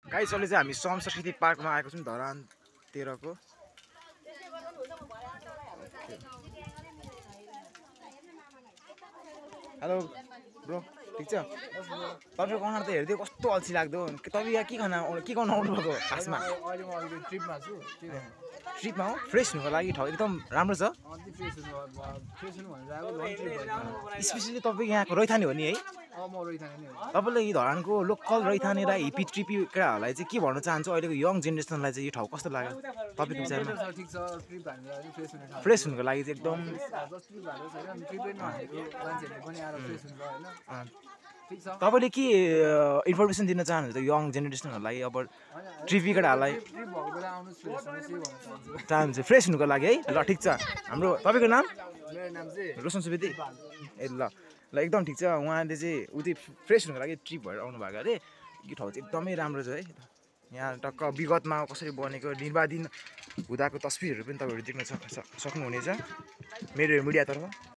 Guys अहिले चाहिँ हामी सम संस्कृति पार्कमा आएको छौँ धरानतिरको। हेलो ब्रो, ठिक छ? तपाईँको अनुहार त हेर्दै कस्तो अल्छी लाग्दो। तपाईँ यहाँ के गर्न आउनुभएको खासमा? ट्रिपमा हो? फ्रेस हुनुको लागि ठाउँ एकदम राम्रो छ। स्पेसली तपाईँ यहाँको रैथाने हो नि है? तपाईँले यो धरानको लोकल रैथाने र हिपी ट्रिपी केटाहरूलाई चाहिँ के भन्न चाहन्छु अहिलेको यङ जेनेरेसनलाई चाहिँ यो ठाउँ कस्तो लाग्यो तपाईँको विचारमा? फ्रेस हुनुको लागि चाहिँ एकदम तपाईँले के इन्फर्मेसन दिन चाहनुहुन्छ यङ जेनेरेसनहरूलाई अब ट्रिपी केटाहरूलाई? चाहनुहुन्छ फ्रेस हुनुको लागि है? ल ठिक छ। हाम्रो तपाईँको नाम? रोशन सुवेदी। ए ल एकदम ठिक छ। उहाँले चाहिँ उति फ्रेस हुनुको लागि ट्रिप भएर आउनु भएको अरे। यो ठाउँ चाहिँ एकदमै राम्रो छ है। यहाँ टक्क विगतमा कसरी बनेको निर्वाधीन हुँदाको तस्बिरहरू पनि तपाईँहरू देख्न सक्नुहुनेछ मेरो मिडियातर्फ।